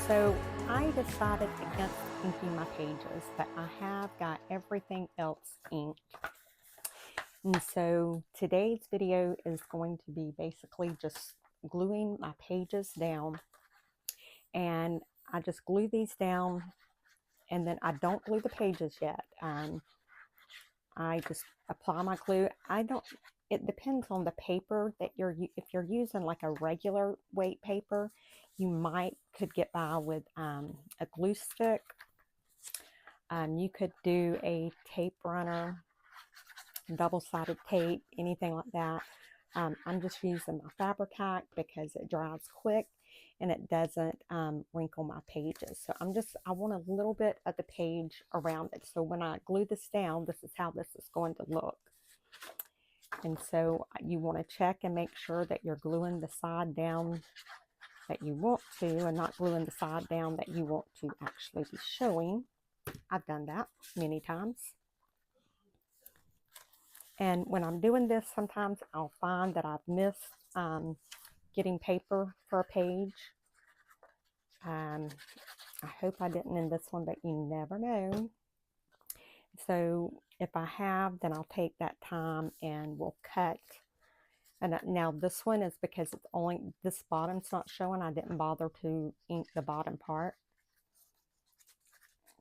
So I decided against inking my pages, but I have got everything else inked. And so today's video is going to be basically just gluing my pages down. And I just glue these down, and then I don't glue the pages yet. I just apply my glue. It depends on the paper that if you're using like a regular weight paper, you could get by with a glue stick. You could do a tape runner, double-sided tape, anything like that. I'm just using my Fabric-Tac because it dries quick and it doesn't wrinkle my pages. So I want a little bit of the page around it. So when I glue this down, this is how this is going to look. And so you want to check and make sure that you're gluing the side down that you want to, and not gluing the side down that you want to actually be showing. I've done that many times. And when I'm doing this, sometimes I'll find that I've missed getting paper for a page. I hope I didn't in this one, but you never know. So if I have, then I'll take that time and we'll cut. And now this one is because it's only, this bottom's not showing. I didn't bother to ink the bottom part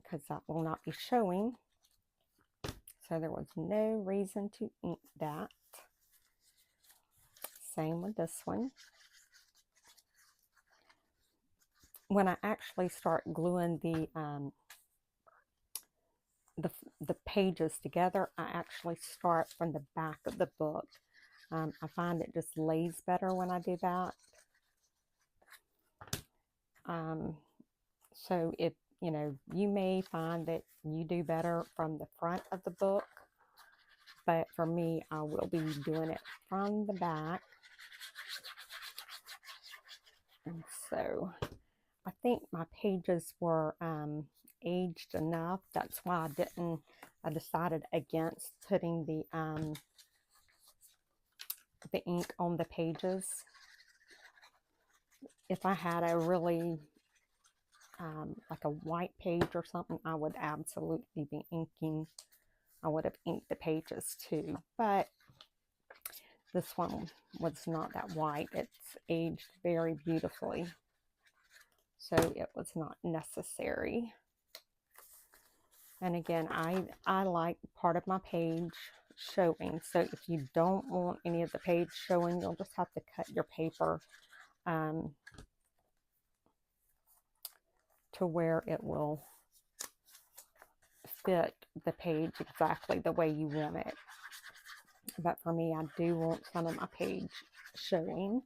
because that will not be showing. So there was no reason to ink that. Same with this one. When I actually start gluing the pages together, I actually start from the back of the book. I find it just lays better when I do that. So if you may find that you do better from the front of the book, but for me, I will be doing it from the back. And so I think my pages were aged enough. That's why I decided against putting the ink on the pages. If I had a really like a white page or something, I would absolutely be inking. I would have inked the pages too, but this one was not that white. It's aged very beautifully, so it was not necessary. And again, I like part of my page showing, so if you don't want any of the page showing, you'll just have to cut your paper to where it will fit the page exactly the way you want it. But for me, I do want some of my page showing.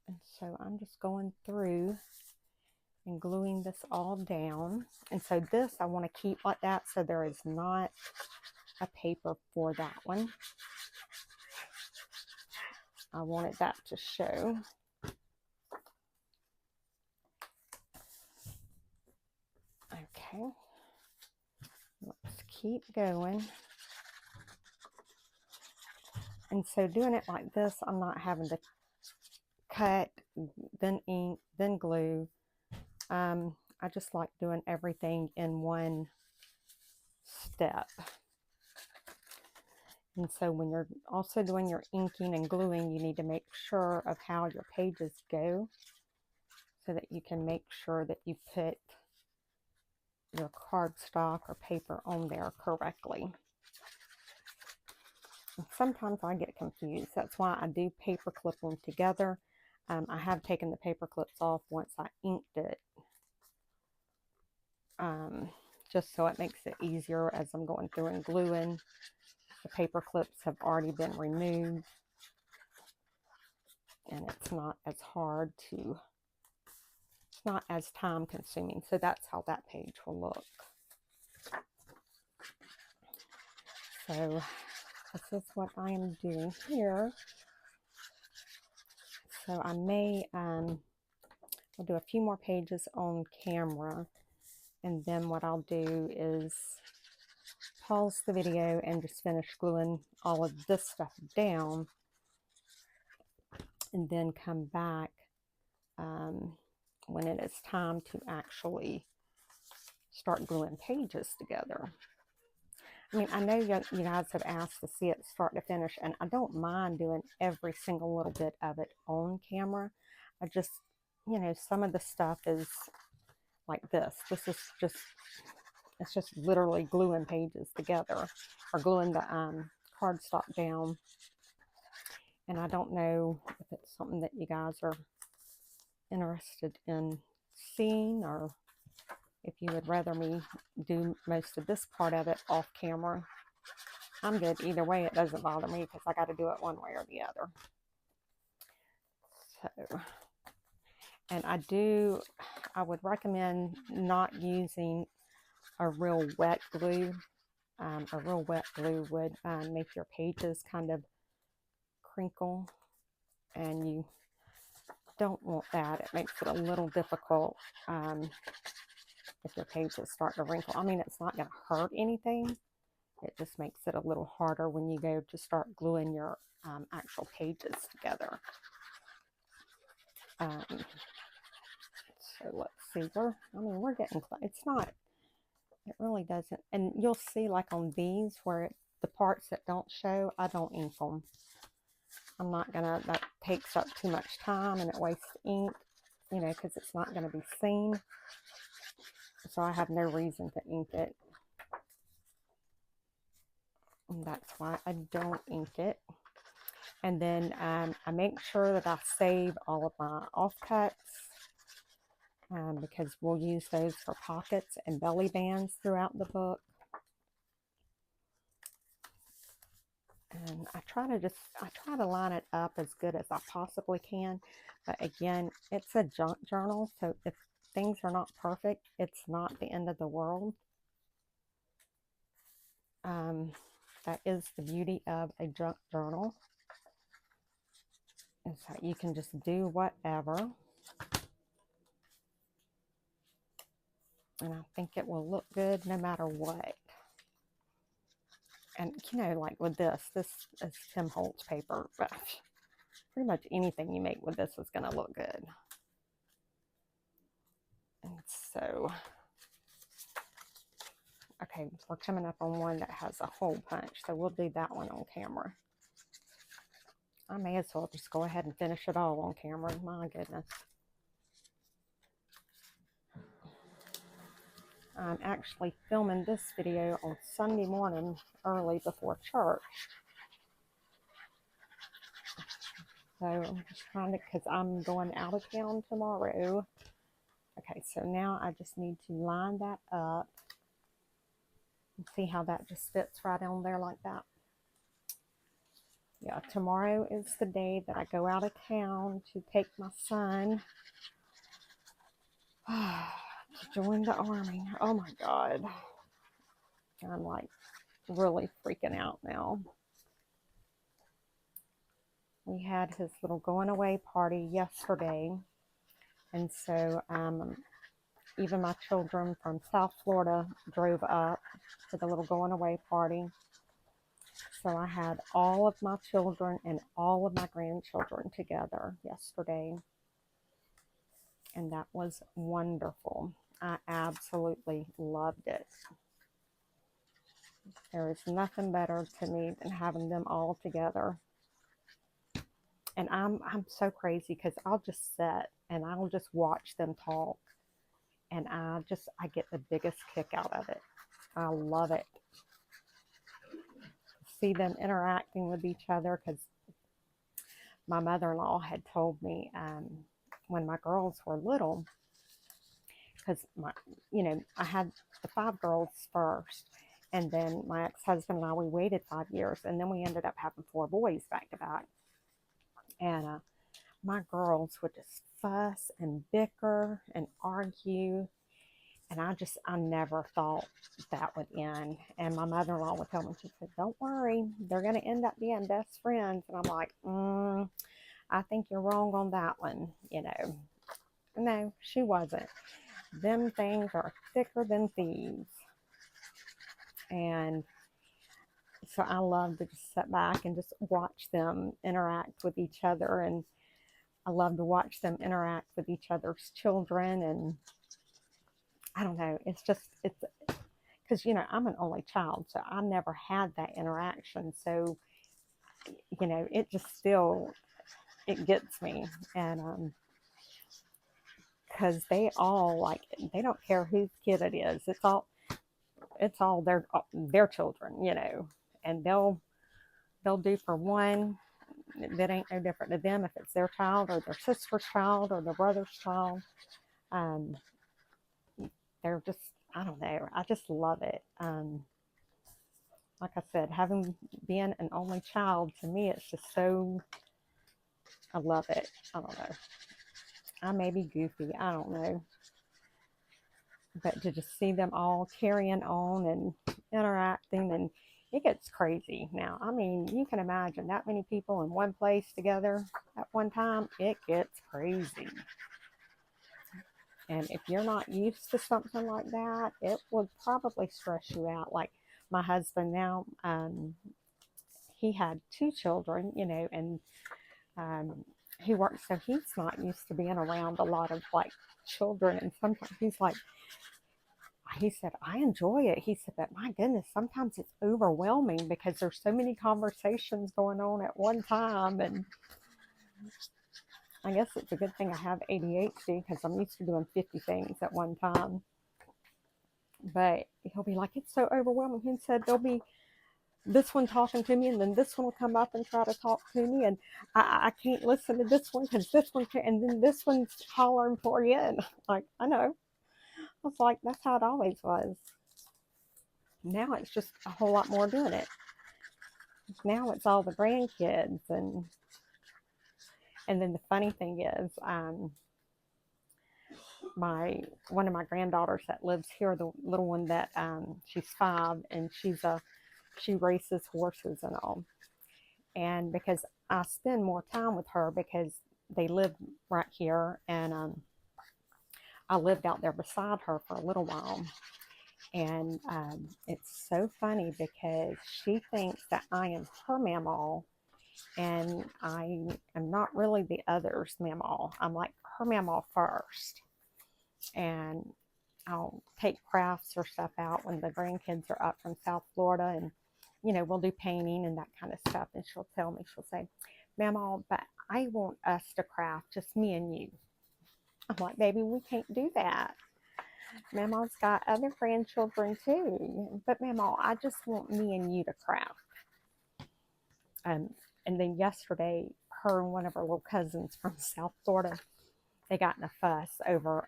And so I'm just going through and gluing this all down. And so this I want to keep like that, so there is not a paper for that one. I wanted that to show. Okay, let's keep going. And so doing it like this, I'm not having to cut, then ink, then glue. I just like doing everything in one step. And so when you're also doing your inking and gluing, you need to make sure of how your pages go so that you can make sure that you put your cardstock or paper on there correctly. And sometimes I get confused. That's why I do paper clip them together. I have taken the paper clips off once I inked it, just so it makes it easier as I'm going through and gluing. The paper clips have already been removed, and it's not as hard to, it's not as time consuming. So that's how that page will look. So this is what I am doing here. So I may, I'll do a few more pages on camera, and then what I'll do is pause the video and just finish gluing all of this stuff down, and then come back when it is time to actually start gluing pages together. I mean, I know you guys have asked to see it start to finish, and I don't mind doing every single little bit of it on camera. I just, you know, some of the stuff is like this. This is just, it's just literally gluing pages together, or gluing the cardstock down. And I don't know if it's something that you guys are interested in seeing, or if you would rather me do most of this part of it off camera. I'm good either way. It doesn't bother me because I got to do it one way or the other. So, and I would recommend not using a real wet glue. A real wet glue would make your pages kind of crinkle, and you don't want that. It makes it a little difficult if your pages start to wrinkle. I mean, it's not going to hurt anything. It just makes it a little harder when you go to start gluing your actual pages together. So let's see. We're getting close. It's not. It really doesn't. And you'll see, like on these, where the parts that don't show, I don't ink them. I'm not gonna. That takes up too much time and it wastes ink, you know, because it's not going to be seen. So I have no reason to ink it. And that's why I don't ink it. And then I make sure that I save all of my offcuts, because we'll use those for pockets and belly bands throughout the book. And I try to line it up as good as I possibly can. But again, it's a junk journal, so if things are not perfect, it's not the end of the world. That is the beauty of a junk journal, is that you can just do whatever. And I think it will look good no matter what. And, you know, like with this is Tim Holtz paper, but pretty much anything you make with this is going to look good. And so, okay, we're coming up on one that has a hole punch, so we'll do that one on camera. I may as well just go ahead and finish it all on camera. My goodness. I'm actually filming this video on Sunday morning early before church. So I'm just trying to, because I'm going out of town tomorrow. Okay, so now I just need to line that up and see how that just fits right on there like that. Yeah, tomorrow is the day that I go out of town to take my son to join the Army. Oh my God. I'm like really freaking out now. We had his little going away party yesterday. And so even my children from South Florida drove up to the little going away party. So I had all of my children and all of my grandchildren together yesterday. And that was wonderful. I absolutely loved it. There is nothing better to me than having them all together. And I'm so crazy because I'll just sit and I'll just watch them talk. And I get the biggest kick out of it. I love it. See them interacting with each other, because my mother-in-law had told me when my girls were little, because I had the 5 girls first, and then my ex-husband and I, we waited 5 years, and then we ended up having 4 boys back to back. And my girls would just fuss and bicker and argue. And I never thought that would end. And my mother-in-law would tell me, she said, don't worry, they're going to end up being best friends. And I'm like, I think you're wrong on that one. You know, no, she wasn't. Them things are thicker than thieves. And so I love to just sit back and just watch them interact with each other. And I love to watch them interact with each other's children. And I don't know, it's because, you know, I'm an only child, so I never had that interaction. So, you know, it just still, it gets me. And because they all, like, they don't care whose kid it is. It's all their children, you know, and they'll do for one that ain't no different to them if it's their child or their sister's child or their brother's child. Um, they're just, I don't know, I just love it. Like I said, having been an only child, to me, it's just so, I love it. I don't know. I may be goofy, I don't know. But to just see them all carrying on and interacting, and it gets crazy now. I mean, you can imagine that many people in one place together at one time, it gets crazy. And if you're not used to something like that, it would probably stress you out. Like my husband now, he had 2 children, you know, and he works, so he's not used to being around a lot of like children. And sometimes he's like, he said, I enjoy it. He said, but my goodness, sometimes it's overwhelming because there's so many conversations going on at one time. And I guess it's a good thing I have ADHD because I'm used to doing 50 things at one time. But he'll be like, it's so overwhelming. He said, there'll be this one talking to me, and then this one will come up and try to talk to me, and I can't listen to this one because this one can't, and then this one's hollering for you. And like, I know. I was like, that's how it always was. Now it's just a whole lot more doing it. Now it's all the grandkids, and then the funny thing is, one of my granddaughters that lives here, the little one that she's 5, and she races horses and all. And because I spend more time with her because they live right here, and I lived out there beside her for a little while. And it's so funny because she thinks that I am her mamaw, and I am not really the other's mamaw. I'm like her mamaw first. And I'll take crafts or stuff out when the grandkids are up from South Florida, and, you know, we'll do painting and that kind of stuff. And she'll tell me, she'll say, Mamaw, but I want us to craft, just me and you. I'm like, baby, we can't do that. Mamaw's got other grandchildren too. But Mamaw, I just want me and you to craft. And then yesterday, her and one of her little cousins from South Florida, they got in a fuss over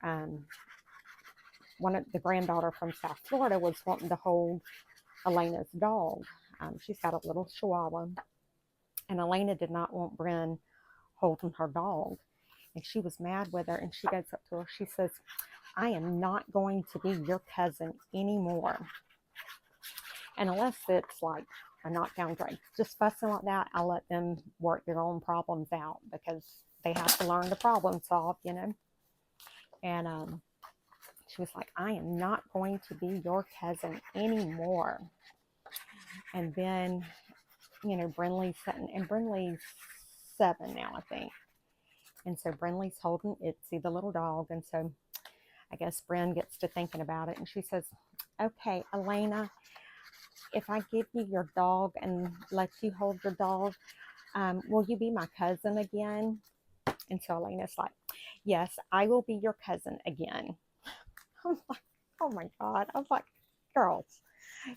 one of the granddaughter from South Florida was wanting to hold Elena's dog. She's got a little Chihuahua, and Elena did not want Bryn holding her dog. And she was mad with her, and she goes up to her. She says, I am not going to be your cousin anymore. And unless it's like a knockdown drag, just fussing like that, I let them work their own problems out because they have to learn to problem solve, you know. And she was like, I am not going to be your cousin anymore. And then, you know, Brinley's sitting, and Brinley's 7 now, I think. And so Brinley's holding Itzy, the little dog. And so I guess Bryn gets to thinking about it, and she says, okay, Elena, if I give you your dog and let you hold your dog, will you be my cousin again? And so Elena's like, yes, I will be your cousin again. I was like, oh my God. I was like, girls,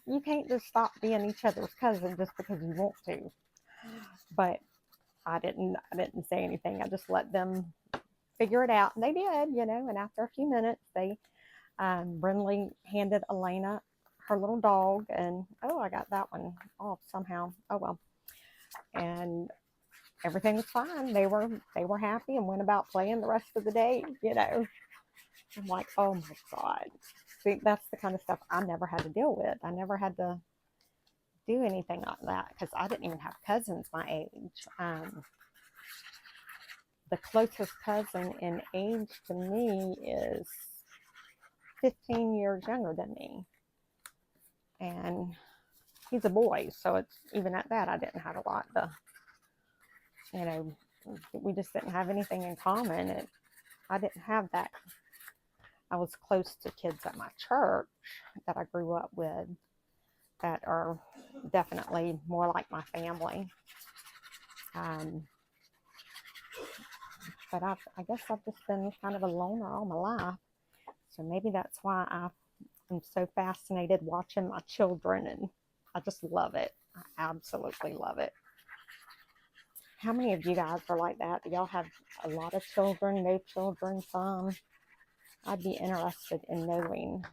you can't just stop being each other's cousin just because you want to. But I didn't say anything. I just let them figure it out. And they did, you know, and after a few minutes, Brinley handed Elena her little dog, and oh, I got that one off somehow. Oh well. And everything was fine. They were happy and went about playing the rest of the day, you know. I'm like, oh my God. See, that's the kind of stuff I never had to deal with. I never had to do anything like that because I didn't even have cousins my age. The closest cousin in age to me is 15 years younger than me. And he's a boy, so it's even at that, I didn't have a lot to, you know, we just didn't have anything in common. I didn't have that. I was close to kids at my church that I grew up with that are definitely more like my family. But I guess I've just been kind of a loner all my life. So maybe that's why I'm so fascinated watching my children, and I just love it. I absolutely love it. How many of you guys are like that? Do y'all have a lot of children, no children, some? I'd be interested in knowing.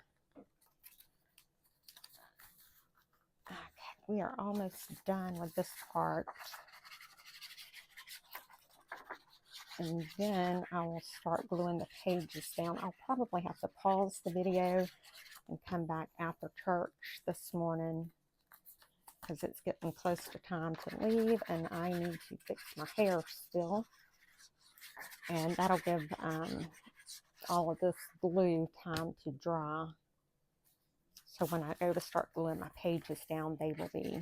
Okay, we are almost done with this part. And then I will start gluing the pages down. I'll probably have to pause the video and come back after church this morning because it's getting close to time to leave and I need to fix my hair still. And that'll give all of this glue time to dry. So when I go to start gluing my pages down, they will be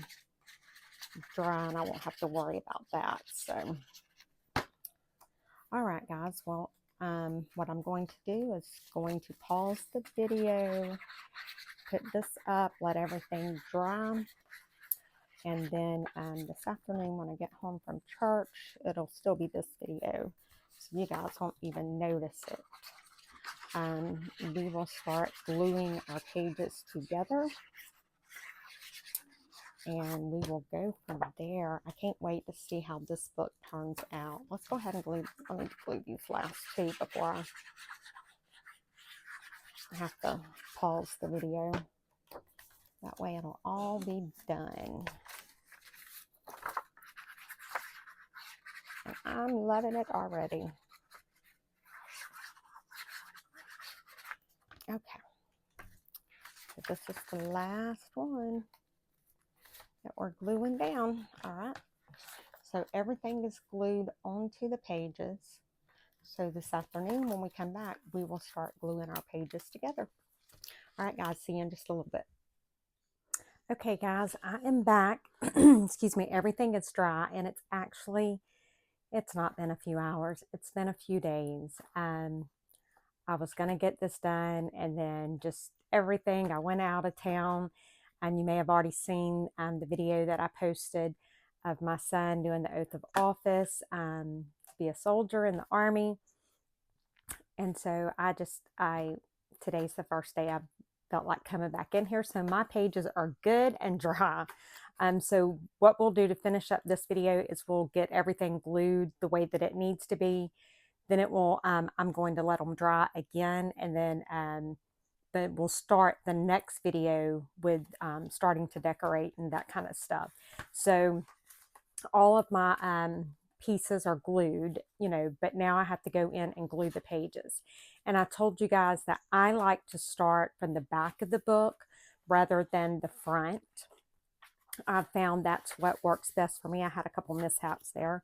dry and I won't have to worry about that. So, all right, guys. Well, what I'm going to do is going to pause the video, put this up, let everything dry. And then this afternoon when I get home from church, it'll still be this video. So you guys won't even notice it. We will start gluing our pages together. And we will go from there. I can't wait to see how this book turns out. Let's go ahead and glue. I need to glue these last two before I have to pause the video. That way it'll all be done. And I'm loving it already. Okay. So this is the last one that we're gluing down. All right. So everything is glued onto the pages. So this afternoon when we come back, we will start gluing our pages together. All right, guys, see you in just a little bit. Okay, guys, I am back. Excuse me, everything is dry, and it's not been a few hours. It's been a few days. I was going to get this done, and then just everything. I went out of town, and you may have already seen the video that I posted of my son doing the oath of office to be a soldier in the Army. And so today's the first day I've felt like coming back in here. So my pages are good and dry. So what we'll do to finish up this video is we'll get everything glued the way that it needs to be. Then it will, I'm going to let them dry again. And then but we'll start the next video with starting to decorate and that kind of stuff. So all of my pieces are glued, but now I have to go in and glue the pages. And I told you guys that I like to start from the back of the book rather than the front. I found that's what works best for me. I had a couple mishaps there.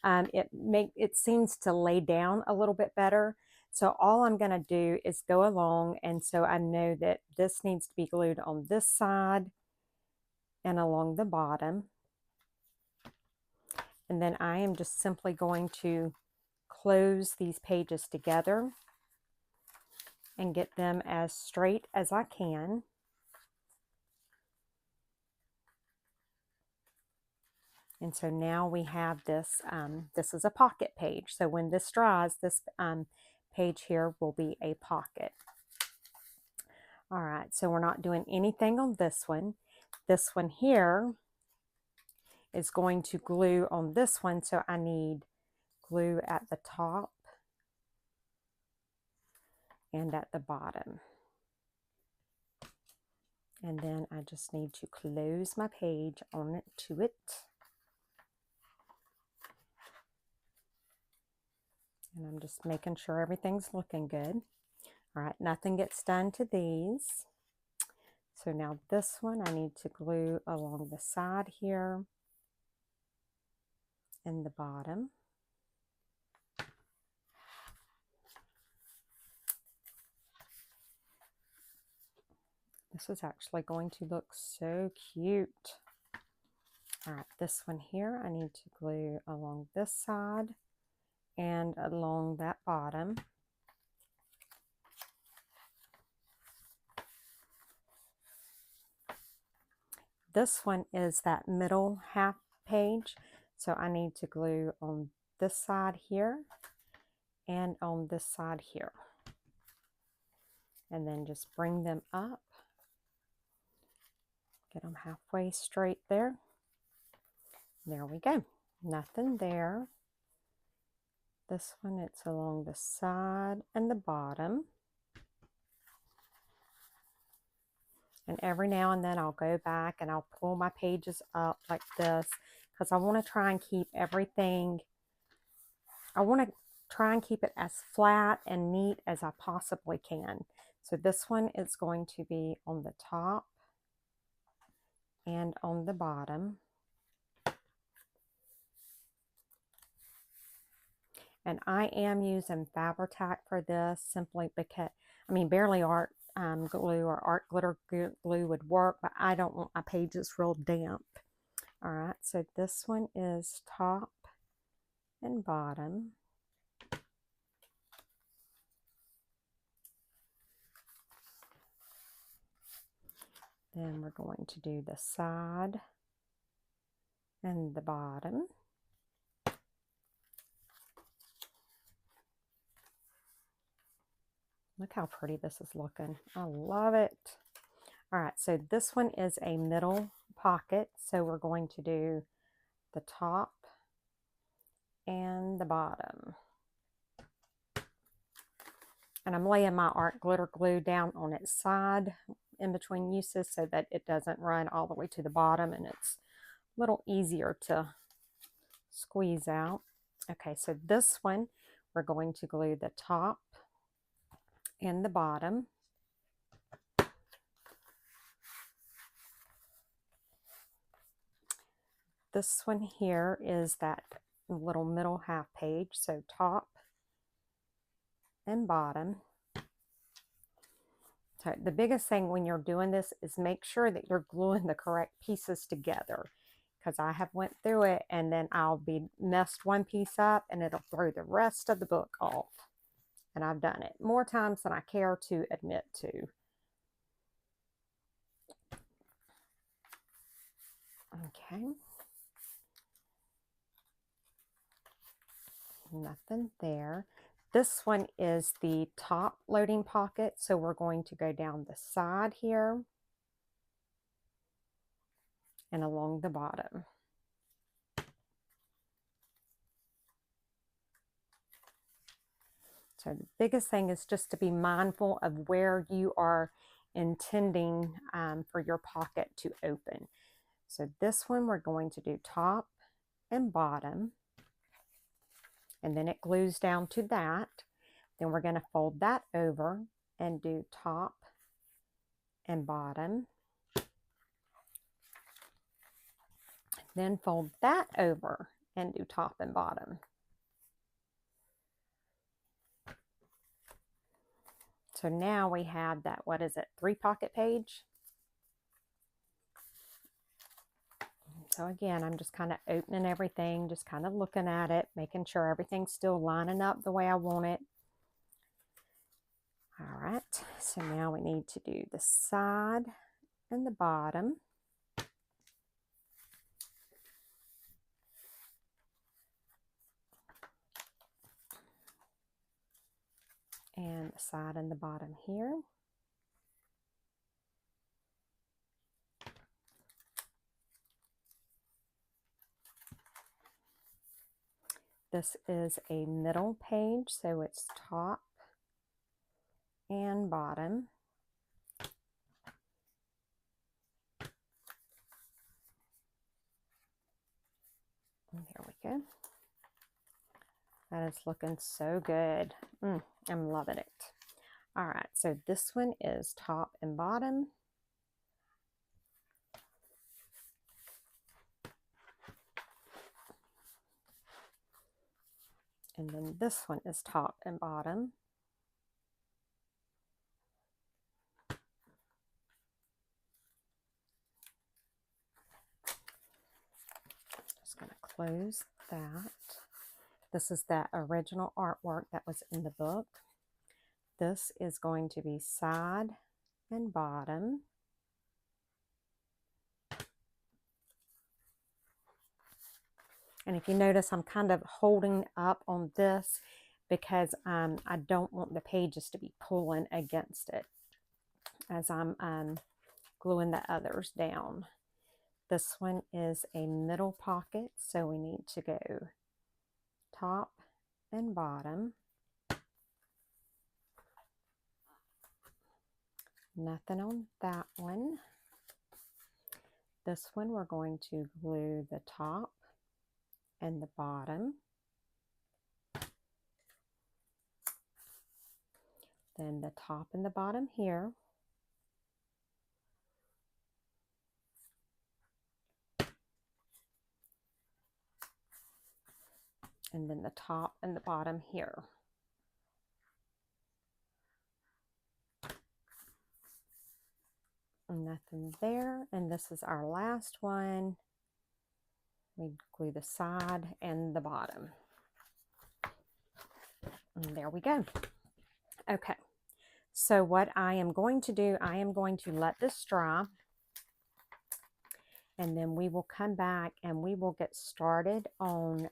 It seems to lay down a little bit better. So all I'm going to do is go along, and so I know that this needs to be glued on this side and along the bottom. And then I am just simply going to close these pages together and get them as straight as I can. And so now we have this, this is a pocket page. So when this dries, this page here will be a pocket. All right, so we're not doing anything on this one. This one here is going to glue on this one, so I need glue at the top and at the bottom. And then I just need to close my page on to it. And I'm just making sure everything's looking good. All right, nothing gets done to these. So now this one I need to glue along the side here and the bottom. This is actually going to look so cute. All right, this one here I need to glue along this side and along that bottom. This one is that middle half page, so I need to glue on this side here and on this side here. And then just bring them up. Get them halfway straight there. There we go. Nothing there. This one, it's along the side and the bottom. And every now and then I'll go back and I'll pull my pages up like this, because I want to try and keep everything, I want to try and keep it as flat and neat as I possibly can. So this one is going to be on the top and on the bottom. And I am using Fabri-Tac for this simply because, I mean, barely art glue or art glitter glue would work, but I don't want my pages real damp. All right, so this one is top and bottom. Then we're going to do the side and the bottom. Look how pretty this is looking. I love it. All right, so this one is a middle pocket. So we're going to do the top and the bottom. And I'm laying my art glitter glue down on its side in between uses so that it doesn't run all the way to the bottom and it's a little easier to squeeze out. Okay, so this one, we're going to glue the top and the bottom. This one here is that little middle half page, so top and bottom. So the biggest thing when you're doing this is make sure that you're gluing the correct pieces together, because I have went through it and then I'll be messed one piece up and it'll throw the rest of the book off. And I've done it more times than I care to admit to. Okay. Nothing there. This one is the top loading pocket, so we're going to go down the side here and along the bottom. So the biggest thing is just to be mindful of where you are intending for your pocket to open. So this one we're going to do top and bottom, and then it glues down to that. Then we're going to fold that over and do top and bottom. Then fold that over and do top and bottom. So now we have that, what is it, 3-pocket page? So again, I'm just kind of opening everything, just kind of looking at it, making sure everything's still lining up the way I want it. All right, so now we need to do the side and the bottom. And the side and the bottom here. This is a middle page, so it's top and bottom. And here we go. That is looking so good. I'm loving it. All right, so this one is top and bottom. And then this one is top and bottom. Just going to close that. This is the original artwork that was in the book. This is going to be side and bottom. And if you notice, I'm kind of holding up on this because I don't want the pages to be pulling against it as I'm gluing the others down. This one is a middle pocket, so we need to go top and bottom. Nothing on that one. This one we're going to glue the top and the bottom. Then the top and the bottom here. And then the top and the bottom here. Nothing there. And this is our last one. We glue the side and the bottom. And there we go. Okay. So what I am going to do, I am going to let this dry. And then we will come back and we will get started on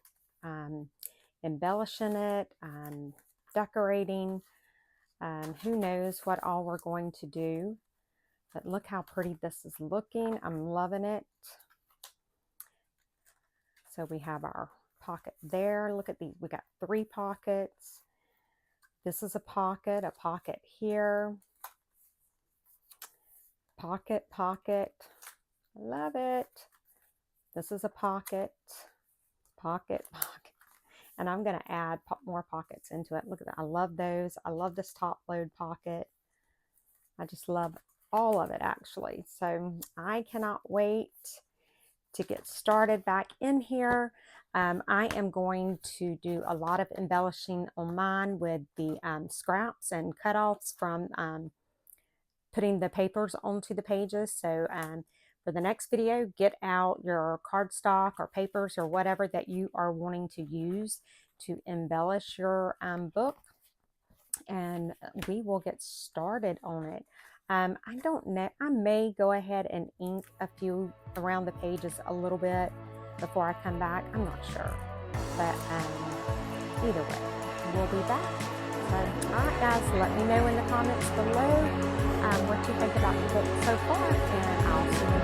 embellishing it, decorating. Who knows what all we're going to do. But look how pretty this is looking. I'm loving it. So we have our pocket there. Look at these. We got 3 pockets. This is a pocket here. Pocket, pocket. Love it. This is a pocket, pocket, pocket. And I'm going to add more pockets into it. Look at that. I love those. I love this top load pocket. I just love all of it, actually. So I cannot wait to get started back in here. I am going to do a lot of embellishing on mine with the scraps and cutoffs from putting the papers onto the pages. So for the next video, get out your cardstock or papers or whatever that you are wanting to use to embellish your book, and we will get started on it. I don't know, I may go ahead and ink a few around the pages a little bit before I come back. I'm not sure, but either way, we'll be back. So, alright guys, let me know in the comments below what you think about the book so far, and I'll see you